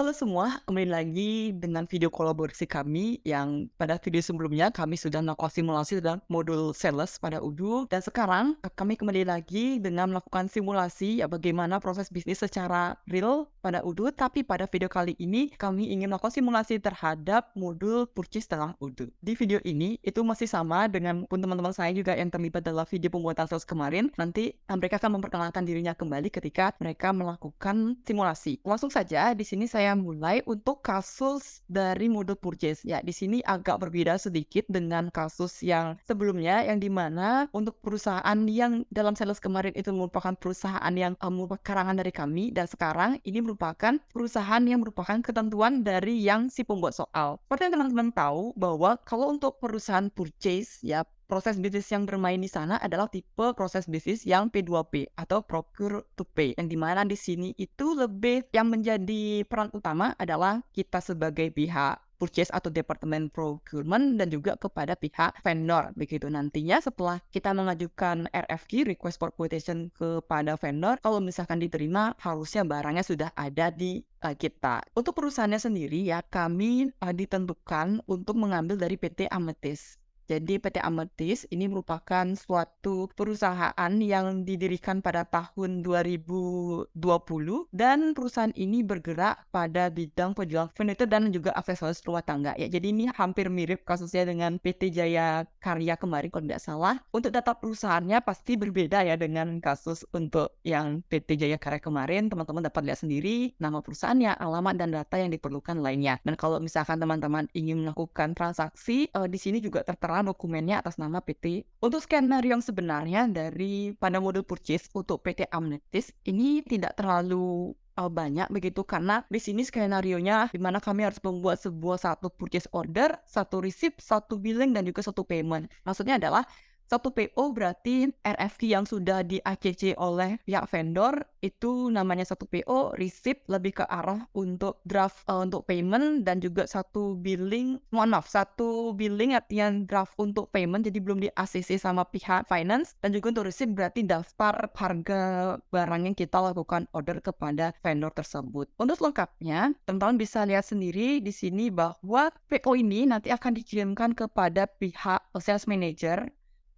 Halo semua, kembali lagi dengan video kolaborasi kami yang pada video sebelumnya kami sudah melakukan simulasi dalam modul sales pada Udu dan sekarang kami kembali lagi dengan melakukan simulasi bagaimana proses bisnis secara real pada Udu, tapi pada video kali ini kami ingin melakukan simulasi terhadap modul purchase dalam Udu. Di video ini itu masih sama dengan pun teman-teman saya juga yang terlibat dalam video pembuatan sales kemarin. Nanti mereka akan memperkenalkan dirinya kembali ketika mereka melakukan simulasi. Langsung saja di sini saya mulai untuk kasus dari modul purchase. Ya, di sini agak berbeda sedikit dengan kasus yang sebelumnya yang dimana untuk perusahaan yang dalam sales kemarin itu merupakan perusahaan yang merupakan karangan dari kami dan sekarang ini merupakan perusahaan yang merupakan ketentuan dari yang si pembuat soal. Seperti yang teman-teman tahu bahwa kalau untuk perusahaan purchase ya proses bisnis yang bermain di sana adalah tipe proses bisnis yang P2P atau procure to pay. Yang dimana di sini itu lebih yang menjadi peran utama adalah kita sebagai pihak purchase atau departemen procurement dan juga kepada pihak vendor. Begitu nantinya setelah kita mengajukan RFQ request for quotation kepada vendor, kalau misalkan diterima harusnya barangnya sudah ada di kita. Untuk perusahaannya sendiri ya kami ditentukan untuk mengambil dari PT Amethyst. Jadi PT Amethyst ini merupakan suatu perusahaan yang didirikan pada tahun 2020 dan perusahaan ini bergerak pada bidang penjualan furniture dan juga aksesoris rumah tangga ya. Jadi ini hampir mirip kasusnya dengan PT Jaya Karya kemarin kalau tidak salah. Untuk data perusahaannya pasti berbeda ya dengan kasus untuk yang PT Jaya Karya kemarin. Teman-teman dapat lihat sendiri nama perusahaannya, alamat dan data yang diperlukan lainnya. Dan kalau misalkan teman-teman ingin melakukan transaksi, di sini juga tertera dokumennya atas nama PT. Untuk skenario yang sebenarnya dari pada modul purchase untuk PT Amethyst ini tidak terlalu banyak begitu karena di sini skenarionya di mana kami harus membuat satu purchase order, satu receipt, satu billing dan juga satu payment. Maksudnya adalah satu PO berarti RFQ yang sudah di-ACC oleh pihak vendor itu namanya satu PO, receipt lebih ke arah untuk draft untuk payment dan juga satu billing, satu billing artinya draft untuk payment jadi belum di-ACC sama pihak finance dan juga untuk receipt berarti daftar harga barang yang kita lakukan order kepada vendor tersebut. Untuk lengkapnya, teman-teman bisa lihat sendiri di sini bahwa PO ini nanti akan dikirimkan kepada pihak sales manager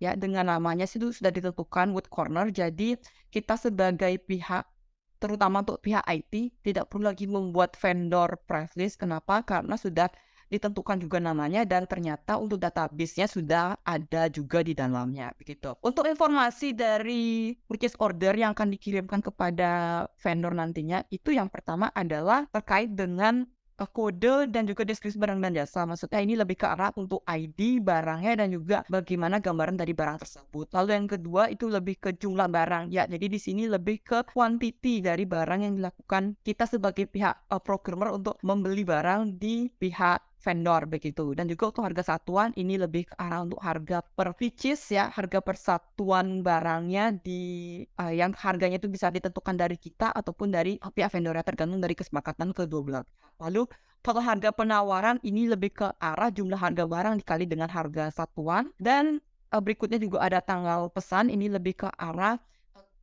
ya, dengan namanya itu sudah ditentukan wood corner. Jadi kita sebagai pihak, terutama untuk pihak IT, tidak perlu lagi membuat vendor price list. Kenapa? Karena sudah ditentukan juga namanya dan ternyata untuk database-nya sudah ada juga di dalamnya begitu. Untuk informasi dari purchase order yang akan dikirimkan kepada vendor nantinya, itu yang pertama adalah terkait dengan kode dan juga deskripsi barang dan jasa. Maksudnya ini lebih ke arah untuk ID barangnya dan juga bagaimana gambaran dari barang tersebut. Lalu yang kedua itu lebih ke jumlah barang. Ya, jadi di sini lebih ke quantity dari barang yang dilakukan kita sebagai pihak procurement untuk membeli barang di pihak vendor begitu. Dan juga untuk harga satuan ini lebih ke arah untuk harga per pieces ya, harga persatuan barangnya di yang harganya itu bisa ditentukan dari kita ataupun dari pihak vendornya tergantung dari kesepakatan kedua belah. Lalu kalau harga penawaran ini lebih ke arah jumlah harga barang dikali dengan harga satuan dan berikutnya juga ada tanggal pesan ini lebih ke arah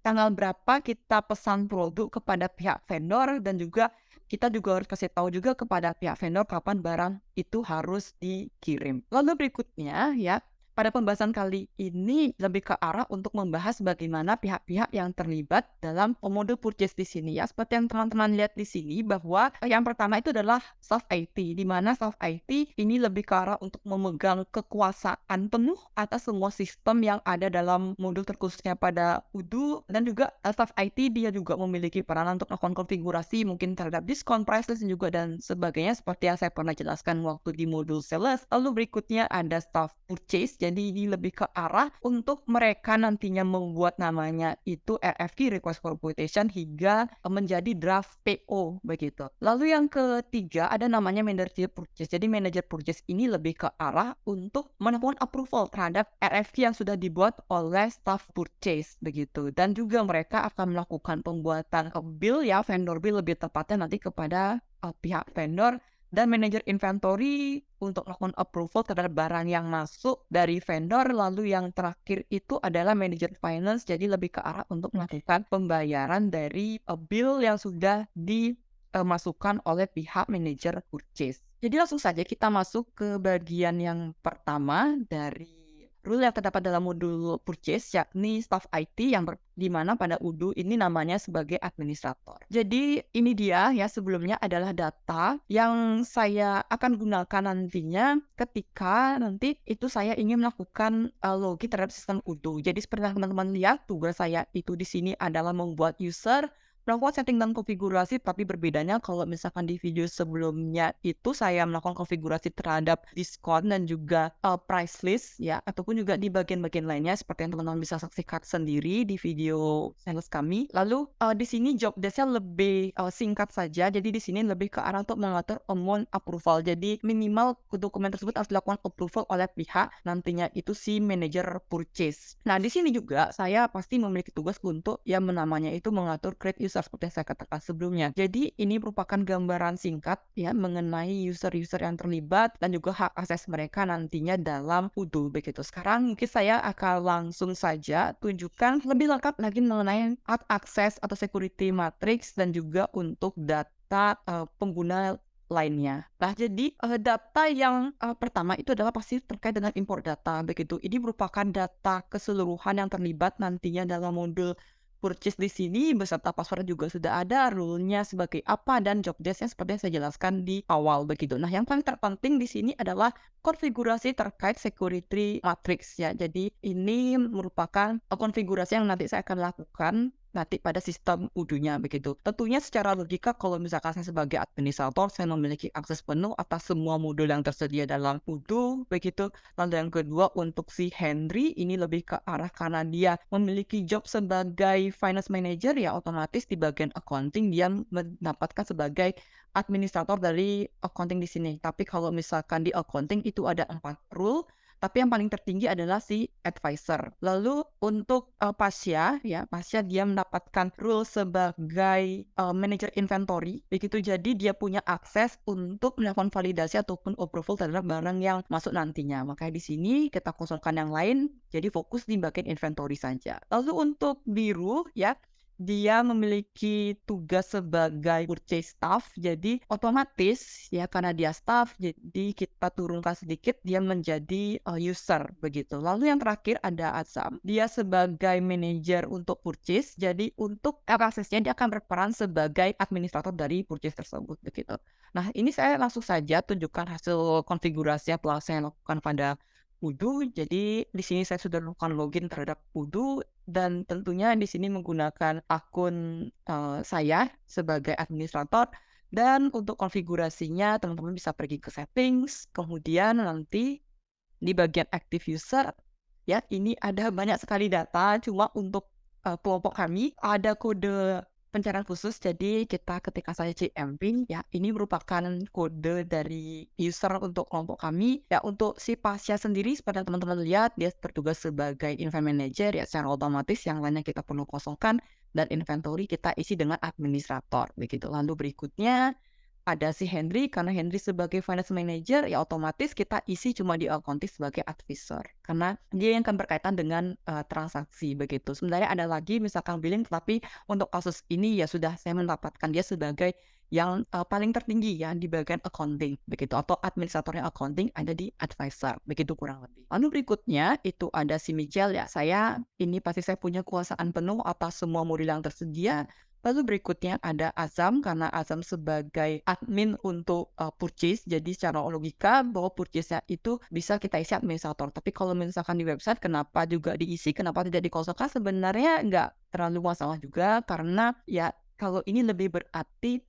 tanggal berapa kita pesan produk kepada pihak vendor dan juga kita juga harus kasih tahu juga kepada pihak vendor kapan barang itu harus dikirim. Lalu berikutnya ya, pada pembahasan kali ini lebih ke arah untuk membahas bagaimana pihak-pihak yang terlibat dalam modul purchase di sini ya. Seperti yang teman-teman lihat di sini bahwa yang pertama itu adalah staff IT, di mana staff IT ini lebih ke arah untuk memegang kekuasaan penuh atas semua sistem yang ada dalam modul terkhususnya pada Udu dan juga staff IT dia juga memiliki peranan untuk melakukan konfigurasi mungkin terhadap diskon, price list juga dan sebagainya seperti yang saya pernah jelaskan waktu di modul sales. Lalu berikutnya ada staff purchase. Jadi ini lebih ke arah untuk mereka nantinya membuat namanya itu RFQ request for quotation hingga menjadi draft PO begitu. Lalu yang ketiga ada namanya manager purchase. Jadi manager purchase ini lebih ke arah untuk menemukan approval terhadap RFQ yang sudah dibuat oleh staff purchase begitu. Dan juga mereka akan melakukan pembuatan bill ya, vendor bill lebih tepatnya nanti kepada pihak vendor dan manajer inventory untuk melakukan approval terhadap barang yang masuk dari vendor. Lalu yang terakhir itu adalah manajer finance, jadi lebih ke arah untuk melakukan pembayaran dari bill yang sudah di masukan oleh pihak manajer purchase. Jadi langsung saja kita masuk ke bagian yang pertama dari rule yang terdapat dalam modul purchase, yakni staff IT yang di mana pada UDU ini namanya sebagai administrator. Jadi ini dia ya, sebelumnya adalah data yang saya akan gunakan nantinya ketika nanti itu saya ingin melakukan login terhadap sistem UDU. Jadi seperti yang teman-teman lihat, tugas saya itu di sini adalah membuat user, melakukan setting dan konfigurasi, tapi berbedanya kalau misalkan di video sebelumnya itu saya melakukan konfigurasi terhadap diskon dan juga price list ya, ataupun juga di bagian-bagian lainnya seperti yang teman-teman bisa saksikan sendiri di video sales kami. Lalu di sini job desk-nya lebih singkat saja, jadi di sini lebih ke arah untuk mengatur amount approval. Jadi minimal dokumen tersebut harus dilakukan approval oleh pihak nantinya itu si manajer purchase. Nah, di sini juga saya pasti memiliki tugas untuk yang namanya itu mengatur create user seperti yang saya katakan sebelumnya. Jadi ini merupakan gambaran singkat ya mengenai user-user yang terlibat dan juga hak akses mereka nantinya dalam UDU begitu. Sekarang mungkin saya akan langsung saja tunjukkan lebih lengkap lagi mengenai hak akses atau security matrix dan juga untuk data pengguna lainnya. Nah, jadi data yang pertama itu adalah pasti terkait dengan import data begitu. Ini merupakan data keseluruhan yang terlibat nantinya dalam modul purchase di sini, beserta password juga sudah ada, rule-nya sebagai apa, dan job desk-nya seperti yang saya jelaskan di awal begitu. Nah, yang paling terpenting di sini adalah konfigurasi terkait security matrix ya. Jadi ini merupakan konfigurasi yang nanti saya akan lakukan nanti pada sistem UDU-nya begitu. Tentunya secara logika kalau misalkan saya sebagai administrator saya memiliki akses penuh atas semua modul yang tersedia dalam UDU begitu. Lalu yang kedua untuk si Henry ini lebih ke arah karena dia memiliki job sebagai finance manager ya, otomatis di bagian accounting dia mendapatkan sebagai administrator dari accounting di sini. Tapi kalau misalkan di accounting itu ada 4 rule, tapi yang paling tertinggi adalah si advisor. Lalu untuk Pasya ya, Pasya dia mendapatkan role sebagai manager inventory. Begitu, jadi dia punya akses untuk melakukan validasi ataupun approval terhadap barang yang masuk nantinya. Makanya di sini kita kosongkan yang lain, jadi fokus di bagian inventory saja. Lalu untuk biru ya, dia memiliki tugas sebagai purchase staff, jadi otomatis ya karena dia staff, jadi kita turunkan sedikit dia menjadi user begitu. Lalu yang terakhir ada Azam, dia sebagai manajer untuk purchase, jadi untuk aksesnya dia akan berperan sebagai administrator dari purchase tersebut begitu. Nah, ini saya langsung saja tunjukkan hasil konfigurasi yang telah saya lakukan pada UDU. Jadi di sini saya sudah melakukan login terhadap UDU dan tentunya di sini menggunakan akun saya sebagai administrator, dan untuk konfigurasinya teman-teman bisa pergi ke settings, kemudian nanti di bagian active user ya, ini ada banyak sekali data, cuma untuk kelompok kami ada kode pencarian khusus. Jadi kita ketika saya CMP ya, ini merupakan kode dari user untuk kelompok kami ya. Untuk si Pasya sendiri seperti yang teman-teman lihat, dia bertugas sebagai inventory manager ya, secara otomatis yang lainnya kita perlu kosongkan dan inventory kita isi dengan administrator begitu. Lalu berikutnya ada si Henry, karena Henry sebagai finance manager ya otomatis kita isi cuma di accounting sebagai advisor karena dia yang akan berkaitan dengan transaksi begitu. Sebenarnya ada lagi misalkan billing, tapi untuk kasus ini ya sudah saya mendapatkan dia sebagai yang paling tertinggi ya di bagian accounting begitu, atau administratornya accounting ada di advisor begitu kurang lebih. Lalu berikutnya itu ada si Michelle ya, saya ini pasti saya punya kuasaan penuh atas semua modul yang tersedia. Lalu berikutnya ada Azam, karena Azam sebagai admin untuk purchase, jadi secara logika bahwa purchase-nya itu bisa kita isi administrator. Tapi kalau misalkan di website kenapa juga diisi, kenapa tidak dikosongkan, sebenarnya nggak terlalu masalah juga, karena ya kalau ini lebih berarti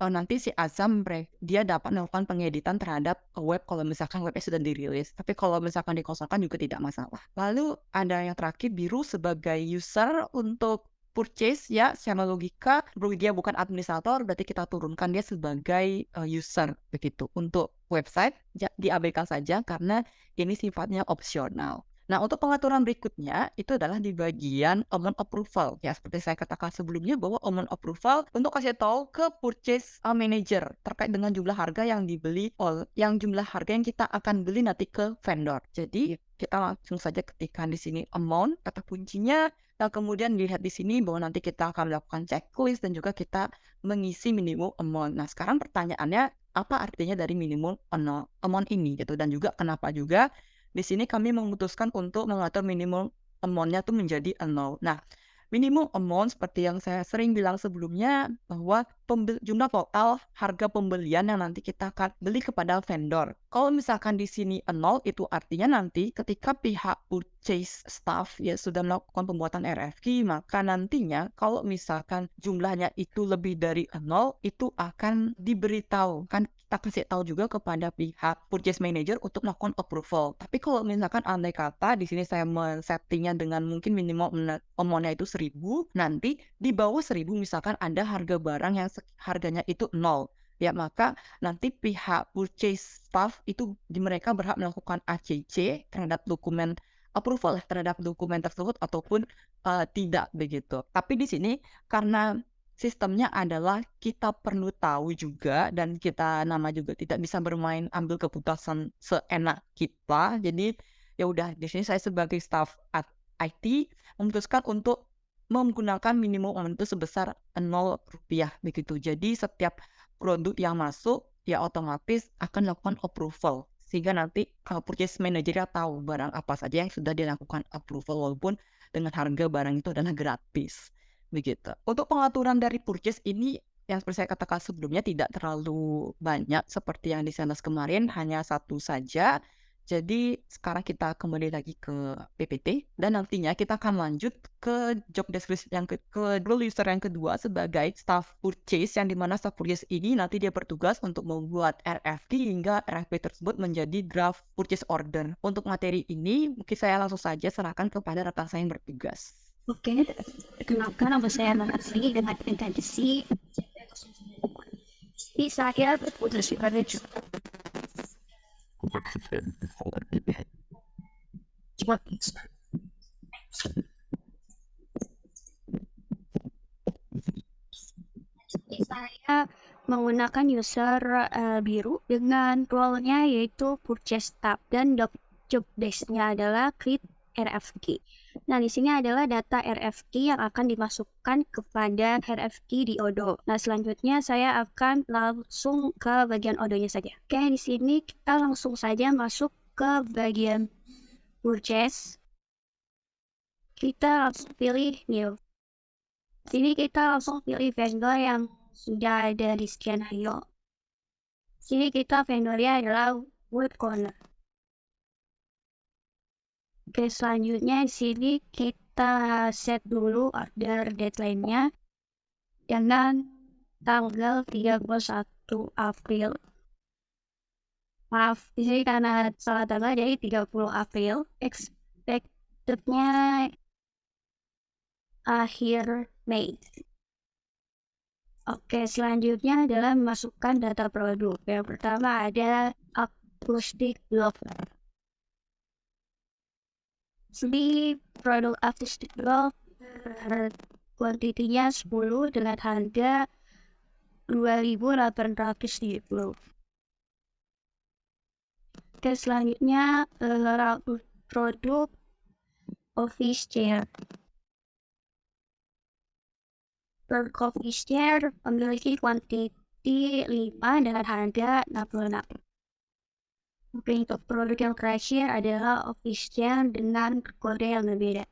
nanti si Azam dia dapat melakukan pengeditan terhadap web kalau misalkan webnya sudah dirilis. Tapi kalau misalkan dikosongkan juga tidak masalah. Lalu ada yang terakhir biru sebagai user untuk purchase ya, secara logika dia bukan administrator, berarti kita turunkan dia sebagai user begitu. Untuk website diabaikan saja karena ini sifatnya opsional. Nah, untuk pengaturan berikutnya itu adalah di bagian amount approval. Ya, seperti saya katakan sebelumnya bahwa amount approval untuk kasih tahu ke purchase manager terkait dengan jumlah harga yang dibeli yang jumlah harga yang kita akan beli nanti ke vendor. Jadi, kita langsung saja ketikkan di sini amount kata kuncinya. Dan kemudian dilihat di sini bahwa nanti kita akan melakukan checklist dan juga kita mengisi minimum amount. Nah, sekarang pertanyaannya apa artinya dari minimum amount ini gitu, dan juga kenapa juga di sini kami memutuskan untuk mengatur minimum amount-nya tuh menjadi 0. Nah, minimum amount seperti yang saya sering bilang sebelumnya bahwa jumlah total harga pembelian yang nanti kita akan beli kepada vendor. Kalau misalkan di sini 0, itu artinya nanti ketika pihak purchase staff ya sudah melakukan pembuatan RFQ, maka nantinya kalau misalkan jumlahnya itu lebih dari 0, itu akan diberitahu. Kan kita kasih tahu juga kepada pihak purchase manager untuk melakukan approval. Tapi kalau misalkan andai kata di sini saya men-settingnya dengan mungkin minimum amount-nya itu 1.000, nanti di bawah 1.000 misalkan ada harga barang yang harganya itu 0. Ya, maka nanti pihak purchase staff itu mereka berhak melakukan ACC terhadap dokumen approval terhadap dokumen tersebut ataupun tidak begitu. Tapi di sini karena sistemnya adalah kita perlu tahu juga dan kita juga tidak bisa bermain ambil keputusan seenak kita. Jadi ya udah di sini saya sebagai staff IT memutuskan untuk menggunakan minimum amount itu sebesar Rp0 begitu. Jadi setiap produk yang masuk ya otomatis akan melakukan approval sehingga nanti purchase manager tahu barang apa saja yang sudah dilakukan approval walaupun dengan harga barang itu adalah gratis. Begitu. Untuk pengaturan dari purchase ini yang seperti saya katakan sebelumnya tidak terlalu banyak seperti yang di sales kemarin, hanya satu saja. Jadi sekarang kita kembali lagi ke PPT dan nantinya kita akan lanjut ke job description yang ke role user yang kedua sebagai staff purchase, yang dimana staff purchase ini nanti dia bertugas untuk membuat RFQ hingga RFP tersebut menjadi draft purchase order. Untuk materi ini mungkin saya langsung saja serahkan kepada rekan saya yang bertugas. Oke, kenalkan nama saya Nancy dengan intensi di saya berputus pada saya menggunakan user biru dengan role-nya yaitu purchase tab dan job desk-nya adalah create RFQ. Nah, di sini adalah data RFQ yang akan dimasukkan kepada RFQ di Odoo. Nah, selanjutnya saya akan langsung ke bagian Odoo-nya saja. Oke, di sini kita langsung saja masuk ke bagian purchase. Kita langsung pilih new. Sini kita langsung pilih vendor yang sudah ada di skenario. Sini kita vendornya adalah Wood Corner. Oke, selanjutnya di sini kita set dulu order deadline-nya dengan tanggal 31 April. Maaf, di sini karena salah tanggal jadi 30 April. Expected-nya akhir Mei. Oke, selanjutnya adalah memasukkan data produk. Yang pertama ada acoustic block. Sini produk acoustic block kuantitinya 10 dengan harga 2.870. Oke, selanjutnya produk office chair. Produk office chair memiliki kuantiti 5 dengan harga 66. Oke, untuk produk yang terakhir adalah office chair dengan kode yang berbeda.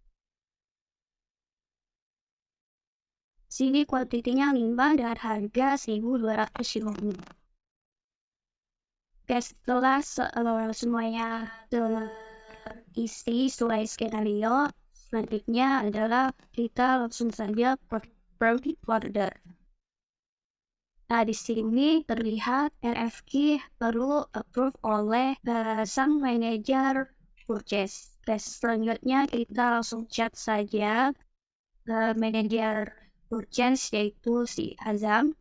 Sini kuantitinya 5 dengan harga 1.250. Oke, setelah semuanya terisi sesuai skenario, selanjutnya adalah kita langsung saja product order. Nah, di sini terlihat RFQ perlu approve oleh sang manajer purchase. Selanjutnya kita langsung chat saja ke manajer purchase yaitu si Azam.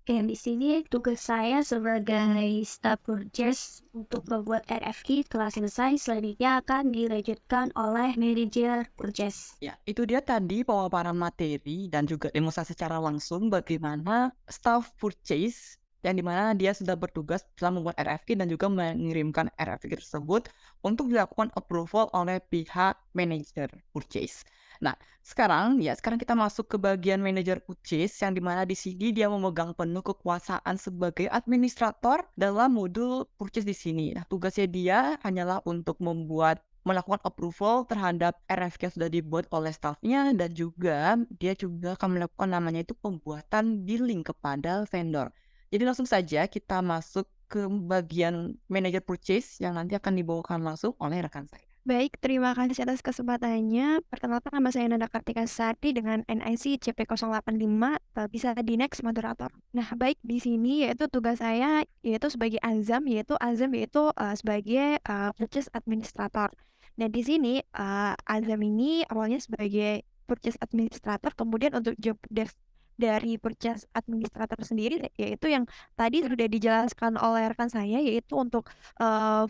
Oke, di sini tugas saya sebagai staff purchase untuk membuat RFQ telah selesai, selanjutnya akan dilanjutkan oleh manajer purchase. Ya, itu dia tadi pemaparan materi dan juga demonstrasi secara langsung bagaimana staff purchase yang dimana dia sudah bertugas dalam membuat RFQ dan juga mengirimkan RFQ tersebut untuk dilakukan approval oleh pihak manajer purchase. Nah, sekarang kita masuk ke bagian manajer purchase yang dimana di sini dia memegang penuh kekuasaan sebagai administrator dalam modul purchase di sini. Nah, tugasnya dia hanyalah untuk melakukan approval terhadap RFQ yang sudah dibuat oleh staff-nya dan juga dia juga akan melakukan namanya itu pembuatan billing kepada vendor. Jadi langsung saja kita masuk ke bagian manager purchase yang nanti akan dibawakan langsung oleh rekan saya. Baik, terima kasih atas kesempatannya. Perkenalkan nama saya Nanda Kartika Sari dengan NIC CP085, bisa di next moderator. Nah, baik di sini yaitu tugas saya yaitu sebagai Azam yaitu sebagai purchase administrator. Dan di sini Azam ini awalnya sebagai purchase administrator, kemudian untuk job desk dari purchase administrator sendiri yaitu yang tadi sudah dijelaskan oleh rekan saya yaitu untuk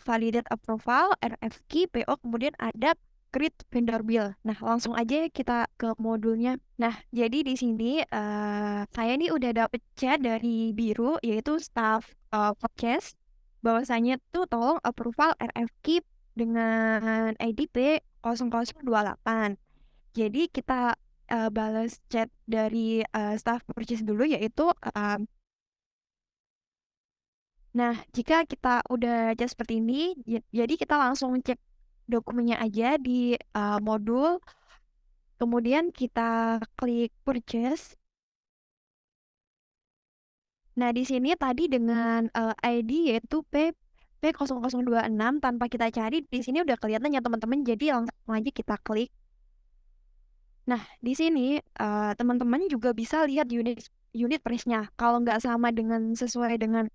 validate approval, RFQ, PO, kemudian ada create vendor bill. Nah, langsung aja kita ke modulnya. Nah, jadi di sini saya nih udah dapet chat dari Biru, yaitu staff podcast, bahwasanya tuh tolong approval RFQ dengan IDP 0028. Jadi kita balas chat dari staff purchase dulu, yaitu nah, jika kita udah chat seperti ini, jadi kita langsung cek dokumennya aja di modul, kemudian kita klik purchase. Nah, di sini tadi dengan ID yaitu P0026 tanpa kita cari, di sini udah kelihatan ya teman-teman, jadi langsung aja kita klik. Nah, di sini teman-teman juga bisa lihat unit price-nya. Kalau nggak sama dengan sesuai dengan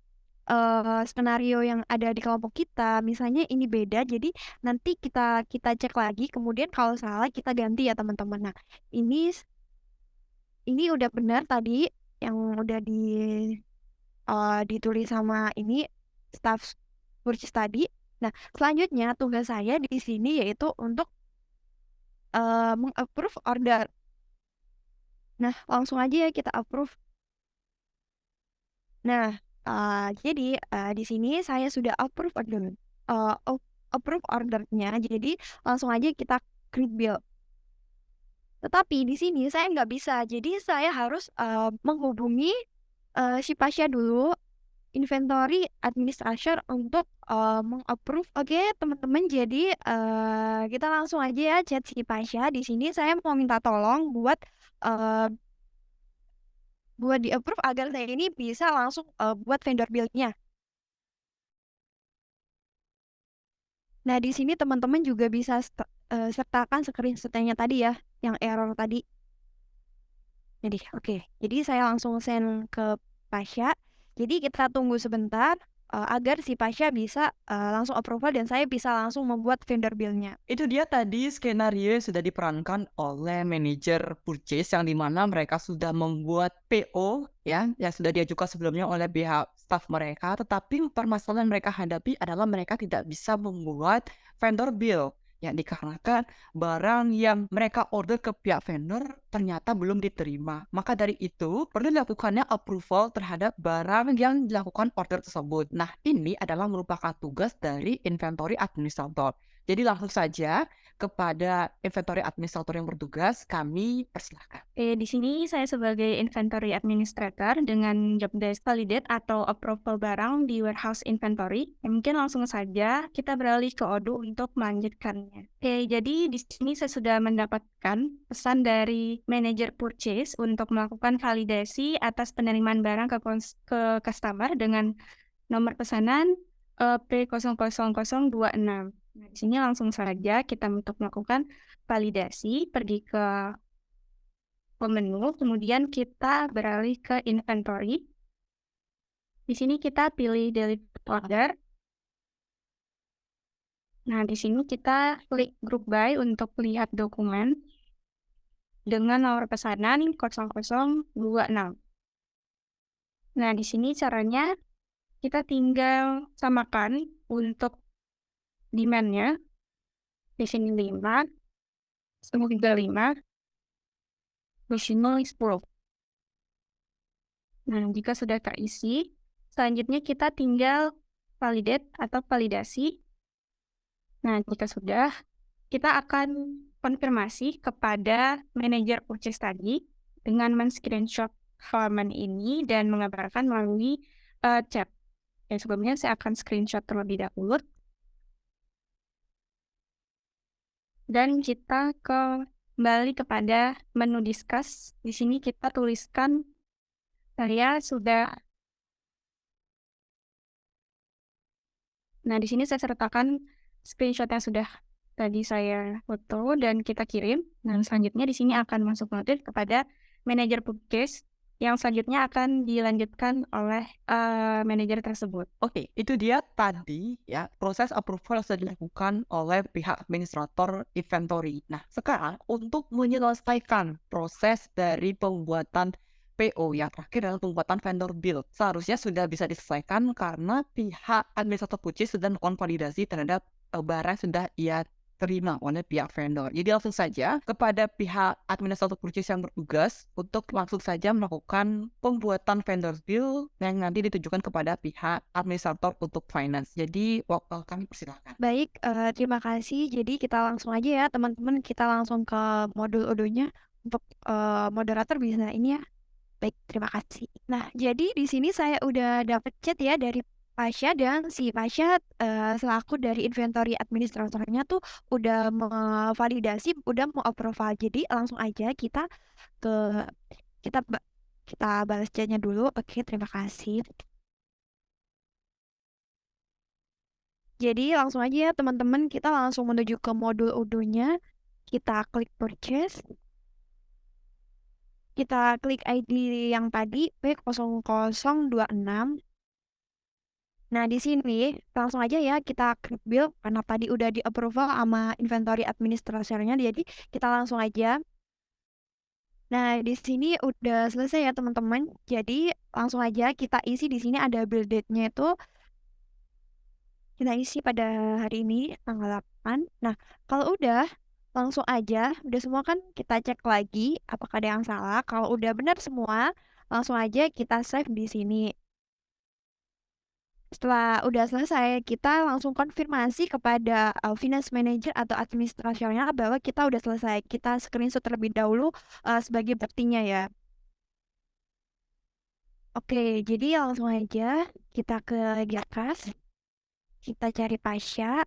skenario yang ada di kelompok kita, misalnya ini beda, jadi nanti kita kita cek lagi, kemudian kalau salah kita ganti ya teman-teman. Nah, ini udah benar tadi yang udah ditulis sama ini staff purchase tadi. Nah, selanjutnya tugas saya di sini yaitu untuk meng-approve order. Nah, langsung aja ya kita approve. Nah, jadi di sini saya sudah approve order, approve ordernya. Jadi langsung aja kita create bill. Tetapi di sini saya nggak bisa. Jadi saya harus menghubungi si Pasha dulu, inventory administrator untuk mengapprove. Oke, teman-teman. Jadi kita langsung aja ya chat si Pasha. Di sini saya mau minta tolong uh, buat di approve agar saya ini bisa langsung buat vendor bill-nya. Nah, di sini teman-teman juga bisa sertakan screenshot-nya tadi ya, yang error tadi. Jadi, oke. Jadi saya langsung send ke Pasha. Jadi kita tunggu sebentar agar si Pasha bisa langsung approval dan saya bisa langsung membuat vendor bill-nya. Itu dia tadi skenario yang sudah diperankan oleh manajer purchase yang dimana mereka sudah membuat PO ya yang sudah diajukan sebelumnya oleh pihak staff mereka, tetapi permasalahan yang mereka hadapi adalah mereka tidak bisa membuat vendor bill yang dikarenakan barang yang mereka order ke pihak vendor ternyata belum diterima. Maka dari itu perlu dilakukannya approval terhadap barang yang dilakukan order tersebut. Nah, ini adalah merupakan tugas dari inventory administrator. Jadi langsung saja kepada inventory administrator yang bertugas, kami persilahkan. Oke, di sini saya sebagai inventory administrator dengan job desk validate atau approval barang di warehouse inventory. Ya, mungkin langsung saja kita beralih ke Odoo untuk melanjutkannya. Oke, jadi di sini saya sudah mendapatkan pesan dari manager purchase untuk melakukan validasi atas penerimaan barang ke customer dengan nomor pesanan P00026. Nah, di sini langsung saja kita untuk melakukan validasi, pergi ke menu, kemudian kita beralih ke inventory. Di sini kita pilih delete order. Nah, di sini kita klik group by untuk lihat dokumen dengan nomor pesanan 0026. Nah, di sini caranya kita tinggal samakan untuk demand-nya. Di sini 5, sini juga 5, di sini 10. Nah, jika sudah terisi, selanjutnya kita tinggal validate atau validasi. Nah, jika sudah, kita akan konfirmasi kepada manajer purchase tadi dengan men-screenshot halaman ini dan mengabarkan melalui chat. Ya, sebelumnya saya akan screenshot terlebih dahulu. Dan kita kembali kepada menu discuss. Di sini kita tuliskan saya sudah. Nah, di sini saya sertakan screenshot yang sudah tadi saya foto dan kita kirim. Nah, selanjutnya di sini akan masuk notif kepada manajer purchase yang selanjutnya akan dilanjutkan oleh manajer tersebut. Oke, itu dia tadi ya proses approval yang sudah dilakukan oleh pihak administrator inventory. Nah, sekarang untuk menyelesaikan proses dari pembuatan PO yang terakhir adalah pembuatan vendor bill. Seharusnya sudah bisa diselesaikan karena pihak administrator purchase sudah melakukan validasi terhadap barang yang sudah ia terima oleh pihak vendor. Jadi langsung saja kepada pihak administrator purchase yang bertugas untuk langsung saja melakukan pembuatan vendor bill yang nanti ditujukan kepada pihak administrator untuk finance. Jadi kami persilahkan. Baik, terima kasih. Jadi kita langsung aja ya teman-teman, kita langsung ke modul Odoo-nya. Untuk moderator bisa ini ya. Baik, terima kasih. Nah, jadi di sini saya udah dapet chat ya dari Pasha, dan si Pasha selaku dari inventory administratornya tuh udah validasi, udah mau approval. Jadi langsung aja kita ke kita ba- kita balas chatnya dulu. Oke, terima kasih. Jadi langsung aja ya teman-teman, kita langsung menuju ke modul Odoo-nya. Kita klik purchase. Kita klik ID yang tadi P0026. Nah, di sini langsung aja ya kita klik bill karena tadi udah di approval sama inventory administratornya, jadi kita langsung aja. Nah, di sini udah selesai ya teman-teman. Jadi langsung aja kita isi. Di sini ada bill date-nya itu kita isi pada hari ini tanggal 8. Nah, kalau udah langsung aja, udah semua kan kita cek lagi apakah ada yang salah. Kalau udah benar semua, langsung aja kita save di sini. Setelah udah selesai, kita langsung konfirmasi kepada finance manager atau administratornya bahwa kita udah selesai. Kita screenshot terlebih dahulu sebagai buktinya ya. Oke, jadi langsung aja kita ke Giakas. Kita cari Pasha.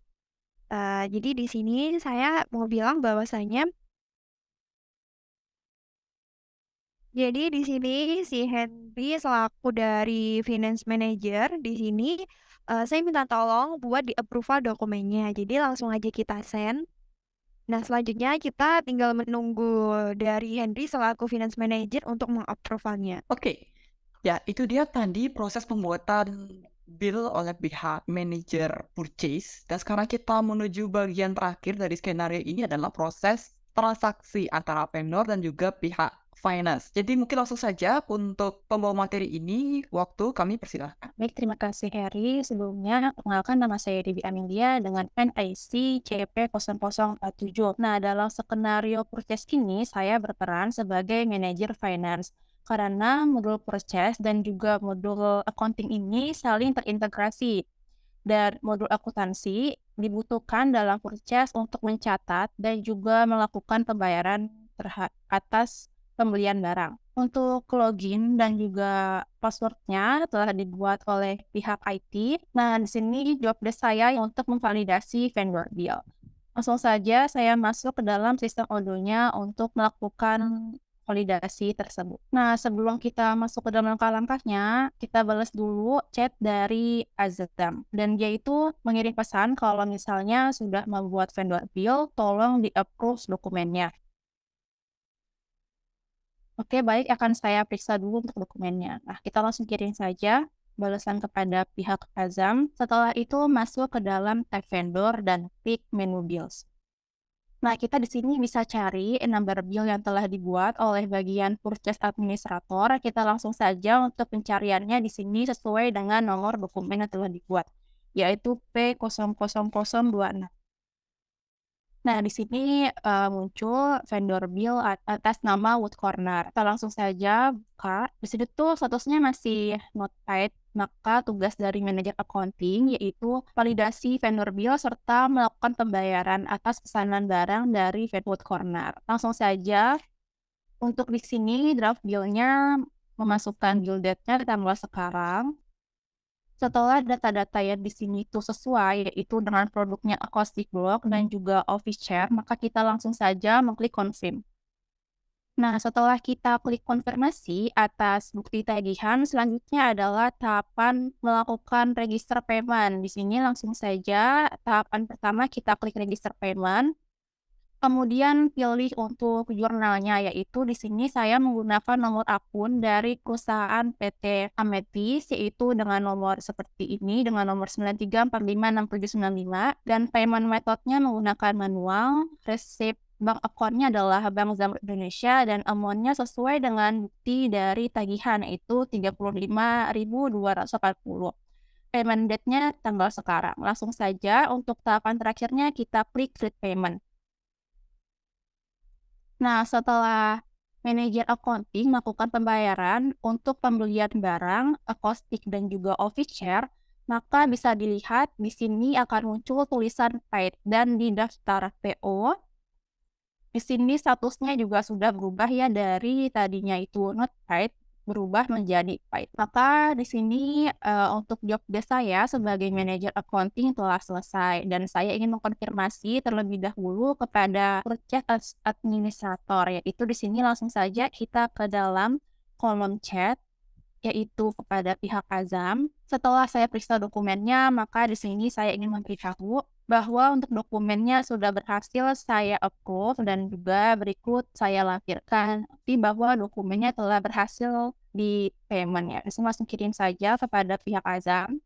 Jadi di sini saya mau bilang bahwasanya jadi di sini si Henry selaku dari finance manager di sini saya minta tolong buat di approval dokumennya. Jadi langsung aja kita send. Nah, selanjutnya kita tinggal menunggu dari Henry selaku finance manager untuk mengapprovalnya. Oke, ya itu dia tadi proses pembuatan bill oleh pihak manajer purchase. Dan sekarang kita menuju bagian terakhir dari skenario ini adalah proses transaksi antara vendor dan juga pihak finance. Jadi mungkin langsung saja untuk pembawa materi ini, waktu kami persilahkan. Baik, terima kasih Harry. Sebelumnya, perkenalkan nama saya Debbie Amelia dengan NIC CP0047. Nah, dalam skenario purchase ini, saya berperan sebagai manajer finance. Karena modul purchase dan juga modul accounting ini saling terintegrasi. Dan modul akuntansi dibutuhkan dalam purchase untuk mencatat dan juga melakukan pembayaran atas pembelian barang. Untuk login dan juga passwordnya telah dibuat oleh pihak IT. Nah, di sini job desk saya untuk memvalidasi vendor bill. Langsung saja saya masuk ke dalam sistem Odoo-nya untuk melakukan validasi tersebut. Nah, sebelum kita masuk ke dalam langkah-langkahnya, kita balas dulu chat dari Azam. Dan dia itu mengirim pesan kalau misalnya sudah membuat vendor bill, tolong di-approve dokumennya. Oke, baik, akan saya periksa dulu untuk dokumennya. Nah, kita langsung kirim saja balasan kepada pihak Azam. Setelah itu masuk ke dalam tab vendor dan klik menu bills. Nah, kita di sini bisa cari number bill yang telah dibuat oleh bagian purchase administrator. Kita langsung saja untuk pencariannya di sini sesuai dengan nomor dokumen yang telah dibuat, yaitu P00026. Nah, di sini, muncul vendor bill atas nama Wood Corner. Kita langsung saja buka, di sini tuh statusnya masih not paid, maka tugas dari manajer accounting yaitu validasi vendor bill serta melakukan pembayaran atas pesanan barang dari Wood Corner. Langsung saja untuk di sini draft bill-nya memasukkan bill date-nya di tanggal sekarang. Setelah data-data yang di sini itu sesuai, yaitu dengan produknya acoustic block dan juga office chair, maka kita langsung saja mengklik confirm. Nah, setelah kita klik konfirmasi atas bukti tagihan, selanjutnya adalah tahapan melakukan register payment. Di sini langsung saja tahapan pertama kita klik register payment. Kemudian pilih untuk jurnalnya, yaitu di sini saya menggunakan nomor akun dari perusahaan PT Ametis, yaitu dengan nomor seperti ini, dengan nomor 93456795, dan payment methodnya menggunakan manual, resep bank account-nya adalah Bank Zamrud Indonesia, dan amount-nya sesuai dengan bukti dari tagihan, yaitu 35.240. Payment date-nya tanggal sekarang. Langsung saja untuk tahapan terakhirnya kita klik create payment. Nah, setelah manajer accounting melakukan pembayaran untuk pembelian barang, acoustic dan juga office chair, maka bisa dilihat di sini akan muncul tulisan paid dan di daftar PO. Di sini statusnya juga sudah berubah ya, dari tadinya itu not paid berubah menjadi paid. Maka di sini untuk job desk saya sebagai manajer accounting telah selesai dan saya ingin mengkonfirmasi terlebih dahulu kepada purchase administrator, yaitu di sini langsung saja kita ke dalam kolom chat, yaitu kepada pihak Azam. Setelah saya periksa dokumennya, maka di sini saya ingin memberitahu bahwa untuk dokumennya sudah berhasil saya approve dan juga berikut saya lampirkan bukti bahwa dokumennya telah berhasil di payment ya. Di sini langsung kirim saja kepada pihak Azam.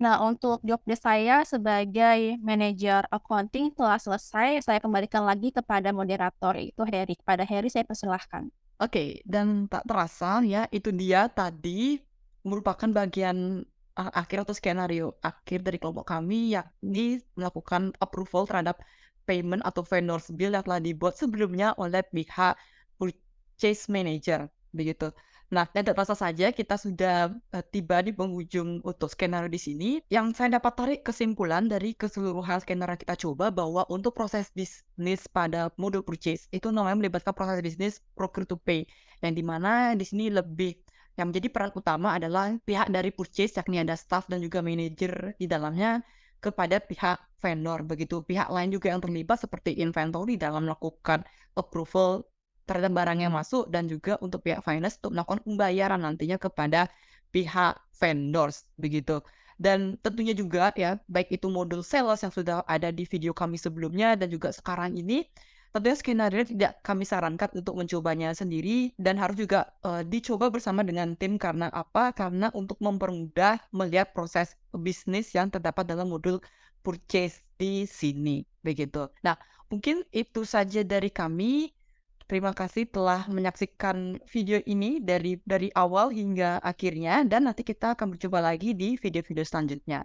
Nah, untuk job desk saya sebagai manajer accounting telah selesai. Saya kembalikan lagi kepada moderator, yaitu Heri. Kepada Heri saya persilahkan. Oke, dan tak terasa ya, itu dia tadi merupakan bagian akhir atau skenario akhir dari kelompok kami, yakni melakukan approval terhadap payment atau vendors bill yang telah dibuat sebelumnya oleh pihak purchase manager, begitu. Nah, dan tak terasa saja kita sudah tiba di penghujung untuk skenario di sini. Yang saya dapat tarik kesimpulan dari keseluruhan skenario yang kita coba bahwa untuk proses bisnis pada modul purchase itu namanya melibatkan proses bisnis procure to pay, yang dimana di sini lebih yang menjadi peran utama adalah pihak dari purchase, yakni ada staff dan juga manajer di dalamnya, kepada pihak vendor. Begitu pihak lain juga yang terlibat seperti inventory dalam melakukan approval terhadap barang yang masuk, dan juga untuk pihak finance untuk melakukan pembayaran nantinya kepada pihak vendors, begitu. Dan tentunya juga ya, baik itu modul sales yang sudah ada di video kami sebelumnya dan juga sekarang ini, tentunya skenario tidak kami sarankan untuk mencobanya sendiri dan harus juga dicoba bersama dengan tim. Karena apa? Karena untuk mempermudah melihat proses bisnis yang terdapat dalam modul purchase di sini, begitu. Nah, mungkin itu saja dari kami. Terima kasih telah menyaksikan video ini dari awal hingga akhirnya, dan nanti kita akan berjumpa lagi di video-video selanjutnya.